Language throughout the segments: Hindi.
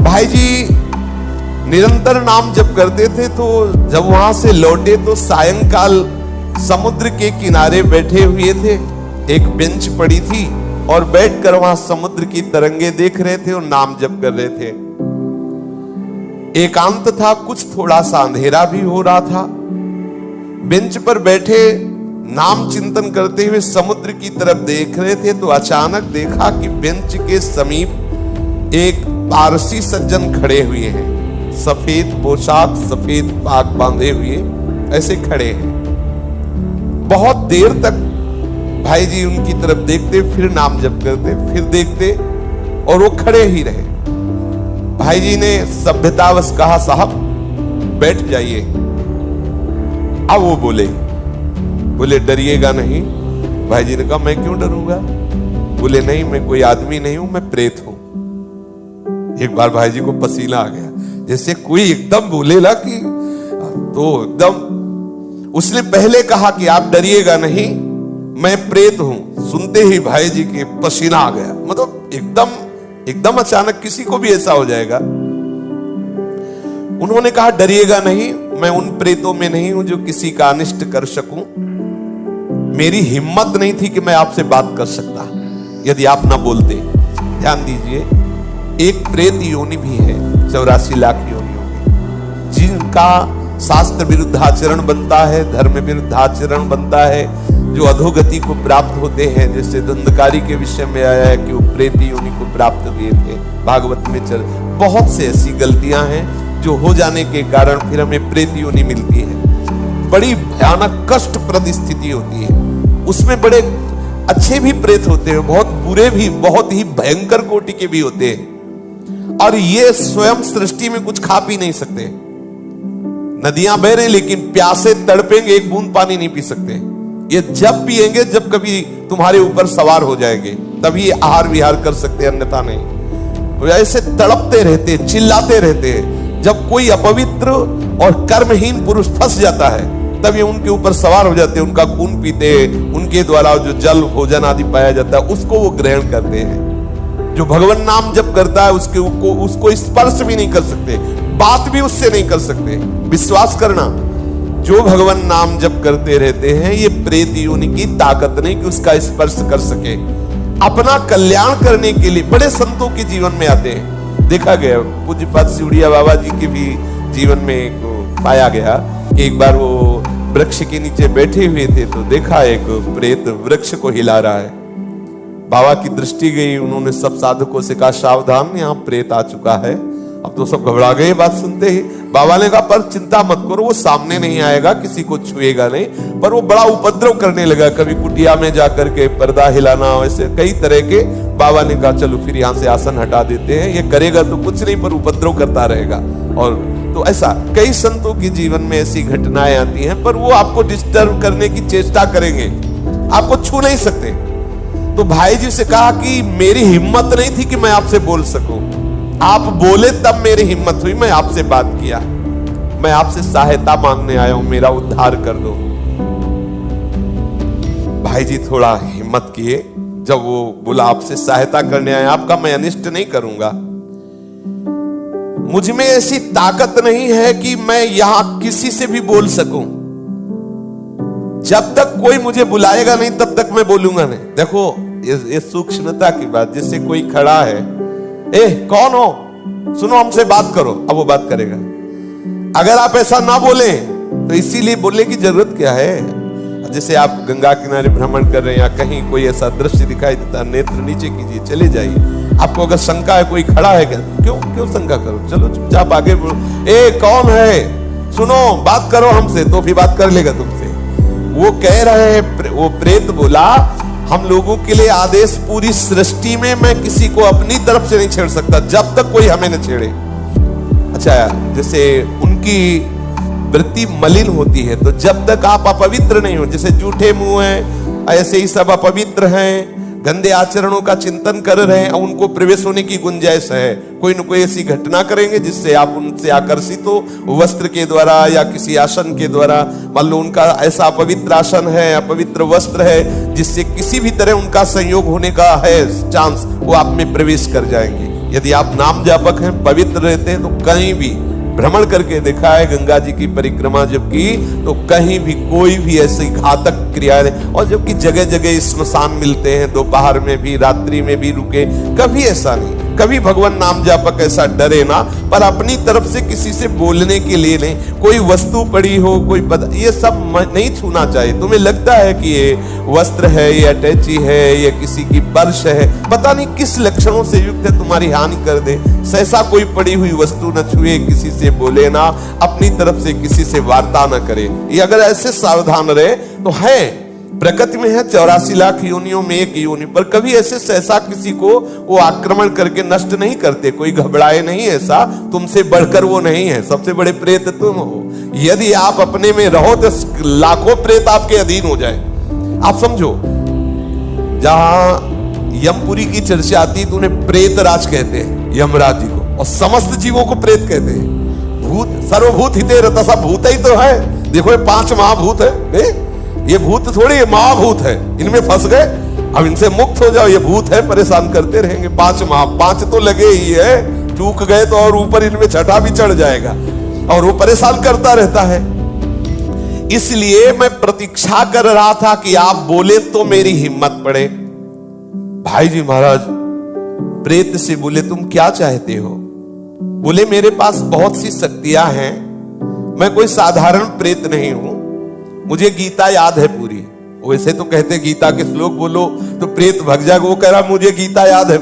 भाई जी निरंतर नाम जप करते थे, तो जब वहां से लौटे तो सायंकाल समुद्र के किनारे बैठे हुए थे। एक बेंच पड़ी थी और बैठकर वहां समुद्र की तरंगे देख रहे थे और नाम जप कर रहे थे। एकांत था, कुछ थोड़ा सा अंधेरा भी हो रहा था। बेंच पर बैठे नाम चिंतन करते हुए समुद्र की तरफ देख रहे थे तो अचानक देखा कि बेंच के समीप एक पारसी सज्जन खड़े हुए हैं। सफेद पोशाक, सफेद पाग बांधे हुए ऐसे खड़े हैं। बहुत देर तक भाई जी उनकी तरफ देखते, फिर नाम जप करते, फिर देखते और वो खड़े ही रहे। भाई जी ने सभ्यतावश कहा, साहब बैठ जाइए। अब वो बोले डरिएगा नहीं। भाई जी ने कहा, मैं क्यों डरूंगा? बोले नहीं, मैं कोई आदमी नहीं हूं, मैं प्रेत हूं। एक बार भाई जी को पसीना आ गया, जैसे कोई एकदम बोलेला कि तो एकदम। उसने पहले कहा कि आप डरिएगा नहीं, मैं प्रेत हूं। सुनते ही भाई जी के पसीना आ गया। मतलब एकदम अचानक किसी को भी ऐसा हो जाएगा। उन्होंने कहा, डरिएगा नहीं, मैं उन प्रेतों में नहीं हूं जो किसी का अनिष्ट कर सकूं। मेरी हिम्मत नहीं थी कि मैं आपसे बात कर सकता यदि आप ना बोलते। ध्यान दीजिए, एक प्रेत योनि भी है 84 लाख योनियों में, जिनका शास्त्र विरुद्ध आचरण बनता है, धर्म विरुद्ध आचरण बनता है, जो अधोगति को प्राप्त होते हैं। जैसे धुंधकारी के विषय में आया है कि वो प्रेत योनि को प्राप्त हुए थे, भागवत में चल। बहुत से ऐसी गलतियां हैं जो हो जाने के कारण फिर हमें प्रेत योनि मिलती है। बड़ी भयानक कष्टप्रद स्थिति होती है। उसमें बड़े अच्छे भी प्रेत होते हैं, बहुत बुरे भी, बहुत ही भयंकर कोटि के भी होते हैं। और ये स्वयं सृष्टि में कुछ खा पी नहीं सकते। नदियां बह रही लेकिन प्यासे तड़पेंगे, एक बूंद पानी नहीं पी सकते। ये जब पिएंगे जब कभी तुम्हारे ऊपर सवार हो जाएंगे, तभी आहार विहार कर सकते, अन्यथा नहीं। तो ऐसे तड़पते रहते, चिल्लाते रहते हैं। जब कोई अपवित्र और कर्महीन पुरुष फंस जाता है तब ये उनके ऊपर सवार हो जाते हैं, उनका खून पीते, उनके द्वारा जो जल भोजन आदि पाया जाता है उसको वो ग्रहण करते हैं। जो भगवान नाम जप करता है उसको स्पर्श भी नहीं कर सकते, बात भी उससे नहीं कर सकते। विश्वास करना, जो भगवान नाम जप करते रहते हैं, ये प्रेत योनि की ताकत नहीं कि उसका स्पर्श कर सके। अपना कल्याण करने के लिए बड़े संतों के जीवन में आते हैं। देखा गया पूज्यपाद सिवड़िया बाबा जी के भी जीवन में पाया गया कि एक बार वो वृक्ष के नीचे बैठे हुए थे तो देखा एक प्रेत वृक्ष को हिला रहा है। बाबा की दृष्टि गई, उन्होंने सब साधकों से कहा, सावधान, यहाँ प्रेत आ चुका है। अब तो सब घबरा गए बात सुनते ही। बाबा ने कहा, पर चिंता मत करो, वो सामने नहीं आएगा, किसी को छुएगा नहीं। पर वो बड़ा उपद्रव करने लगा, कभी कुटिया में जाकर के पर्दा हिलाना, ऐसे कई तरह के। बाबा ने कहा, चलो फिर यहाँ से आसन हटा देते हैं, ये करेगा तो कुछ नहीं पर उपद्रव करता रहेगा। और तो ऐसा कई संतों के जीवन में ऐसी घटनाएं आती हैं, पर वो आपको डिस्टर्ब करने की चेष्टा करेंगे, आपको छू नहीं सकते। तो भाई जी से कहा कि मेरी हिम्मत नहीं थी कि मैं आपसे बोल सकूं, आप बोले तब मेरी हिम्मत हुई, मैं आपसे बात किया। मैं आपसे सहायता मांगने आया हूं, मेरा उद्धार कर दो। भाई जी थोड़ा हिम्मत किए, जब वो बोला आपसे सहायता करने आया, आपका मैं अनिष्ट नहीं करूंगा। मुझ में ऐसी ताकत नहीं है कि मैं यहां किसी से भी बोल सकूं। जब तक कोई मुझे बुलाएगा नहीं तब तक मैं बोलूंगा नहीं। देखो ये सूक्ष्मता की बात। जैसे कोई खड़ा है, कौन हो, सुनो हमसे बात करो, अब वो बात करेगा। अगर आप ऐसा ना बोले तो इसीलिए बोलने की जरूरत क्या है। जैसे आप गंगा किनारे भ्रमण कर रहे हैं या कहीं कोई ऐसा दृश्य दिखाई देता, नेत्र नीचे कीजिए, चले जाइए। आपको अगर शंका है कोई खड़ा है क्या, क्यों शंका करो, चलो चुपचाप आगे बोलो। कौन है, सुनो बात करो हमसे, तो भी बात कर लेगा तुमसे। वो कह रहे हैं, वो प्रेत बोला, हम लोगों के लिए आदेश, पूरी सृष्टि में मैं किसी को अपनी तरफ से नहीं छेड़ सकता जब तक कोई हमें न छेड़े। अच्छा, जैसे उनकी वृत्ति मलिन होती है, तो जब तक आप अपवित्र नहीं हो, जैसे जूठे मुंह हैं, ऐसे ही सब अपवित्र हैं, गंदे आचरणों का चिंतन कर रहे हैं, उनको प्रवेश होने की गुंजाइश है। कोई न कोई ऐसी घटना करेंगे जिससे आप उनसे आकर्षित हो, वस्त्र के द्वारा या किसी आसन के द्वारा। मान लो उनका ऐसा अपवित्र आसन है, अपवित्र वस्त्र है, जिससे किसी भी तरह उनका संयोग होने का है चांस, वो आप में प्रवेश कर जाएंगे। यदि आप नाम जापक हैं, पवित्र रहते हैं, तो कहीं भी भ्रमण करके देखा है, गंगा जी की परिक्रमा जब की तो कहीं भी कोई भी ऐसी घातक क्रिया नहीं। और जबकि जगह जगह स्मशान मिलते हैं, दोपहर में भी रात्रि में भी रुके, कभी ऐसा नहीं। कभी भगवान नाम जापक ऐसा डरे ना, पर अपनी तरफ से किसी से बोलने के लिए नहीं। कोई वस्तु पड़ी हो, ये सब नहीं छूना चाहिए। तुम्हें लगता है कि ये वस्त्र है, ये अटैची है, ये किसी की पर्स है, पता नहीं किस लक्षणों से युक्त है, तुम्हारी हानि कर दे। ऐसा कोई पड़ी हुई वस्तु न छुए, किसी से बोले ना, अपनी तरफ से किसी से वार्ता न करे। ये अगर ऐसे सावधान रहे तो है, प्रकृति में है 84 लाख योनियों में एक योनि, पर कभी ऐसे सहसा किसी को वो आक्रमण करके नष्ट नहीं करते। कोई घबराए नहीं, ऐसा तुमसे बढ़कर वो नहीं है। सबसे बड़े प्रेत तुम हो। यदि आप अपने में रहो तो लाखों प्रेत आपके अधीन हो जाए। आप समझो, जहां यमपुरी की चर्चा आती है तो उन्हें प्रेत राज कहते हैं, यमराज जी को, और समस्त जीवों को प्रेत कहते हैं। भूत सर्वभूत हिते रता, सब भूत ही तो है। देखो ये 5 महाभूत है, ये भूत थोड़ी, ये महाभूत है। इनमें फंस गए, अब इनसे मुक्त हो जाओ। ये भूत है, परेशान करते रहेंगे। 5 तो लगे ही है, चूक गए तो और ऊपर इनमें छठा भी चढ़ जाएगा और वो परेशान करता रहता है। इसलिए मैं प्रतीक्षा कर रहा था कि आप बोले तो मेरी हिम्मत पड़े। भाई जी महाराज प्रेत से बोले, तुम क्या चाहते हो? बोले, मेरे पास बहुत सी शक्तियां हैं, मैं कोई साधारण प्रेत नहीं हूं, मुझे गीता याद है पूरी। वैसे तो कहते गीता के श्लोक बोलो तो प्रेत भग जाएगा, वो कह रहा मुझे गीता याद है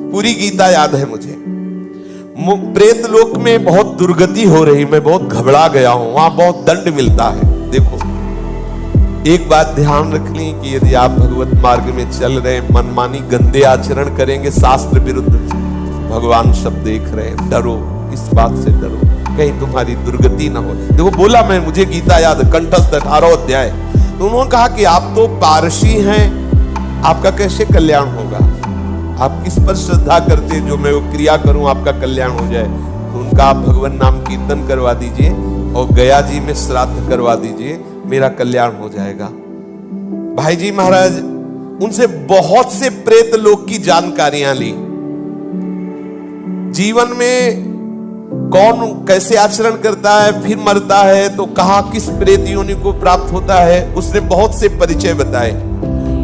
पूरी गीता याद है मुझे। प्रेत लोक में बहुत दुर्गति हो रही, मैं बहुत घबरा गया हूं, वहां बहुत दंड मिलता है। देखो एक बात ध्यान रखनी कि यदि आप भगवत मार्ग में चल रहे, मनमानी गंदे आचरण करेंगे, शास्त्र विरुद्ध, भगवान सब देख रहे हैं, डरो, इस बात से डरो, कहीं तुम्हारी दुर्गति ना हो। देखो बोला मैं, मुझे गीता याद, कंठस्थ 18 अध्याय। तो उन्होंने कहा कि आप तो पारसी हैं, आपका कैसे कल्याण होगा? आप किस पर श्रद्धा करते जो मैं वो क्रिया करूं आपका कल्याण हो जाए? तो उनका आप भगवान नाम कीर्तन करवा दीजिए और गया जी में श्राद्ध करवा दीजिए, मेरा कल्याण हो जाएगा। भाई जी महाराज उनसे बहुत से प्रेत लोक की जानकारियां ली। जीवन में कौन कैसे आचरण करता है, फिर मरता है तो कहां किस प्रेत योनि को प्राप्त होता है, उसने बहुत से परिचय बताए।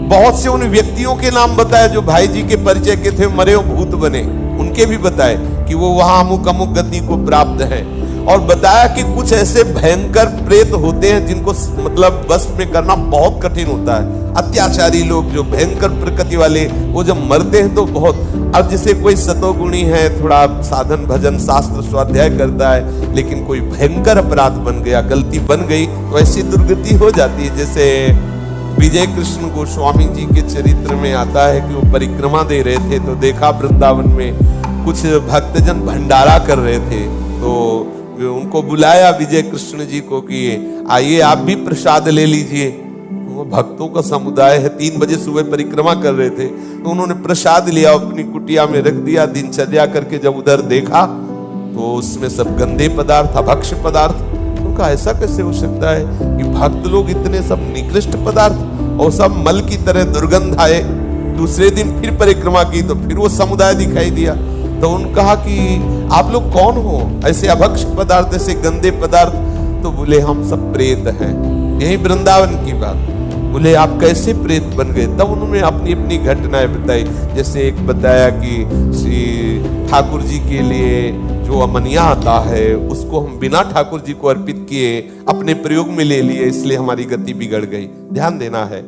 बहुत से उन व्यक्तियों के नाम बताए जो भाई जी के परिचय के थे, मरे और भूत बने, उनके भी बताए कि वो वहां अमुक अमुक गति को प्राप्त है। और बताया कि कुछ ऐसे भयंकर प्रेत होते हैं जिनको मतलब बस में करना बहुत कठिन होता है। अत्याचारी लोग जो भयंकर प्रकृति वाले, वो जब मरते हैं तो बहुत, अब जैसे कोई सतोगुणी है, थोड़ा साधन भजन शास्त्र स्वाध्याय करता है, लेकिन कोई भयंकर अपराध बन गया, गलती बन गई, तो ऐसी दुर्गति हो जाती है। जैसे विजय कृष्ण गोस्वामी जी के चरित्र में आता है कि वो परिक्रमा दे रहे थे तो देखा वृंदावन में कुछ भक्तजन भंडारा कर रहे थे, तो उनको बुलाया विजय कृष्ण जी को कि आइए आप भी प्रसाद ले लीजिए। वो भक्तों का समुदाय है, 3 बजे सुबह परिक्रमा कर रहे थे, तो उन्होंने प्रसाद लिया, अपनी कुटिया में रख दिया। दिनचर्या करके जब उधर देखा तो उसमें सब गंदे पदार्थ, अभक्ष्य पदार्थ। उनका ऐसा कैसे हो सकता है कि भक्त लोग इतने सब निकृष्ट पदार्थ और सब मल की तरह दुर्गंध आए। दूसरे दिन फिर परिक्रमा की तो फिर वो समुदाय दिखाई दिया। तो उन्होंने कहा कि आप लोग कौन हो, ऐसे अभक्ष्य पदार्थ, ऐसे गंदे पदार्थ? तो बोले हम सब प्रेत हैं। यही वृंदावन की बात। बोले आप कैसे प्रेत बन गए? तब उन्होंने अपनी अपनी घटनाएं बताई। जैसे एक बताया कि श्री ठाकुर जी के लिए जो अमनिया आता है उसको हम बिना ठाकुर जी को अर्पित किए अपने प्रयोग में ले लिए, इसलिए हमारी गति बिगड़ गई। ध्यान देना है,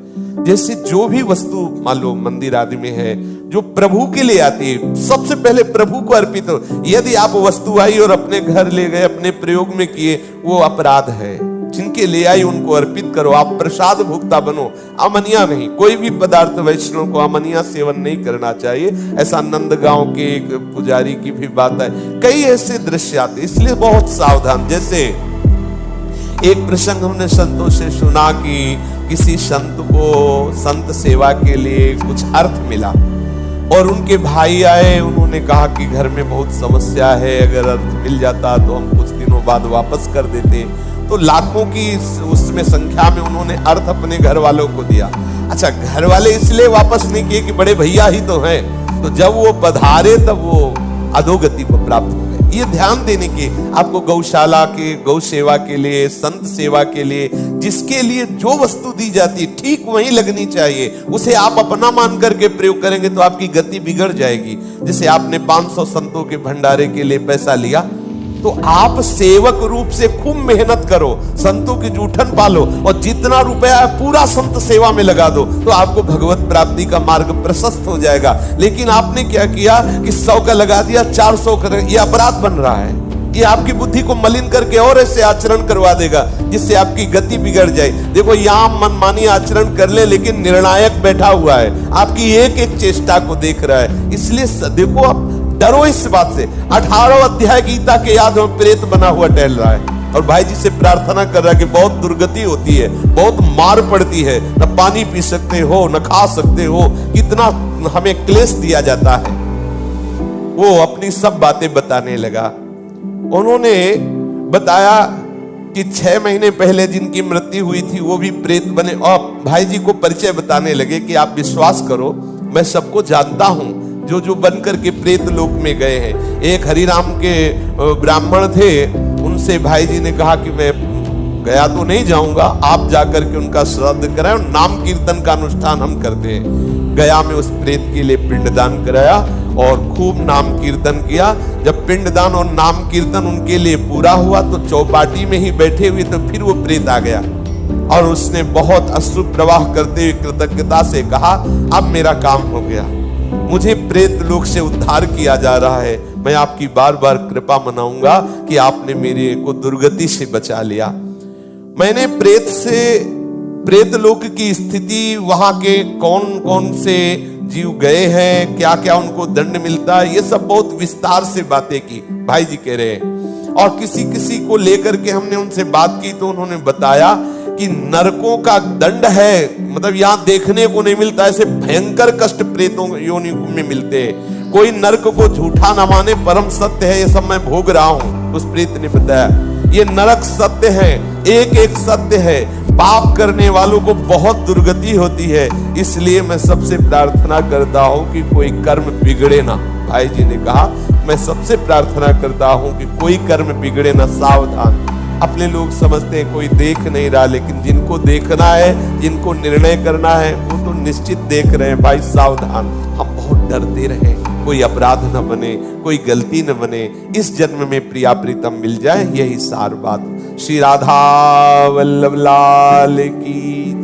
जैसे जो भी वस्तु मान लो मंदिर आदि में है जो प्रभु के लिए आती है, सबसे पहले प्रभु को अर्पित हो। यदि आप वस्तु आई और अपने घर ले गए, अपने प्रयोग में किए, वो अपराध है। जिनके ले आई उनको अर्पित करो, आप प्रसाद भुगता बनो, अमनिया नहीं। कोई भी पदार्थ वैष्णव को अमनिया सेवन नहीं करना चाहिए। ऐसा नंदगांव के एक पुजारी की भी बात है। कई ऐसे दृश्य आते, इसलिए बहुत सावधान। जैसे एक प्रसंग हमने संतों से सुना कि किसी संत को संत सेवा के लिए कुछ अर्थ मिला और उनके भाई आए, उन्होंने कहा कि घर में बहुत समस्या है, अगर अर्थ मिल जाता तो हम कुछ दिनों बाद वापस कर देते। तो लाखों की उसमें संख्या में उन्होंने अर्थ अपने घर वालों को दिया। अच्छा, घर वाले इसलिए वापस नहीं किए कि बड़े भैया ही तो हैं, तो जब वो पधारे तब वो अधोगति को प्राप्त हो गए। ये ध्यान देने की आपको गौशाला के, गौ सेवा के लिए, संत सेवा के लिए, जिसके लिए जो वस्तु दी जाती है ठीक वही लगनी चाहिए। उसे आप अपना मान करके प्रयोग करेंगे तो आपकी गति बिगड़ जाएगी। जैसे आपने 500 संतों के भंडारे के लिए पैसा लिया, तो आप सेवक रूप से खूब मेहनत करो, संतों की जूठन पालो और जितना रुपया है पूरा संत सेवा में लगा दो, तो आपको भगवत प्राप्ति का मार्ग प्रशस्त हो जाएगा। लेकिन आपने क्या किया कि 100 का लगा दिया, 400 का, ये अपराध बन रहा है। ये आपकी बुद्धि को मलिन करके और ऐसे आचरण करवा देगा जिससे आपकी गति बिगड़ जाए। देखो, यहाँ मनमानी आचरण कर ले, लेकिन निर्णायक बैठा हुआ है, आपकी एक एक चेष्टा को देख रहा है। इसलिए देखो, आप डरो इस बात से। 18 अध्याय गीता के याद में प्रेत बना हुआ टहल रहा है और भाई जी से प्रार्थना कर रहा है कि बहुत दुर्गति होती है, बहुत मार पड़ती है, न पानी पी सकते हो, न खा सकते हो, कितना हमें क्लेश दिया जाता है। वो अपनी सब बातें बताने लगा। उन्होंने बताया कि 6 महीने पहले जिनकी मृत्यु हुई थी वो भी प्रेत बने, और भाई जी को परिचय बताने लगे कि आप विश्वास करो, मैं सबको जानता हूं जो जो बनकर के प्रेत लोक में गए हैं। एक हरिराम के ब्राह्मण थे, उनसे भाई जी ने कहा कि मैं गया तो नहीं जाऊंगा, आप जाकर के उनका श्राद्ध कराएं और नाम कीर्तन का अनुष्ठान हम करते हैं। गया में उस प्रेत के लिए पिंडदान कराया और खूब नाम कीर्तन किया। जब पिंडदान और नाम कीर्तन उनके लिए पूरा हुआ तो चौपाटी में ही बैठे हुए तो फिर वो प्रेत आ गया और उसने बहुत अश्रु प्रवाह करते हुए कृतज्ञता से कहा, अब मेरा काम हो गया, मुझे प्रेत लोक से उद्धार किया जा रहा है, मैं आपकी बार बार कृपा मनाऊंगा कि आपने मेरे को दुर्गति से बचा लिया। मैंने प्रेत लोक की स्थिति, वहां के कौन कौन से जीव गए हैं, क्या क्या उनको दंड मिलता है, ये सब बहुत विस्तार से बातें की भाई जी कह रहे हैं। और किसी किसी को लेकर के हमने उनसे बात की तो उन्होंने बताया कि नरकों का दंड है, मतलब यहाँ देखने को नहीं मिलता, ऐसे भयंकर कष्ट प्रेतों योनि में मिलते हैं। कोई नरक को झूठा न माने, परम सत्य है, ये सब मैं भोग रहा हूं। उस प्रेत ने बताया ये नरक सत्य है, एक एक सत्य है, पाप करने वालों को बहुत दुर्गति होती है। इसलिए मैं सबसे प्रार्थना करता हूं कि कोई कर्म बिगड़े ना। भाई जी ने कहा, मैं सबसे प्रार्थना करता हूं कि कोई कर्म बिगड़े ना, सावधान। अपने लोग समझते हैं कोई देख नहीं रहा, लेकिन जिनको देखना है, जिनको निर्णय करना है, वो तो निश्चित देख रहे हैं। भाई सावधान, हम बहुत डरते रहे, कोई अपराध न बने, कोई गलती न बने, इस जन्म में प्रिया प्रीतम मिल जाए, यही सार बात। श्री राधा वल्लभ लाल की।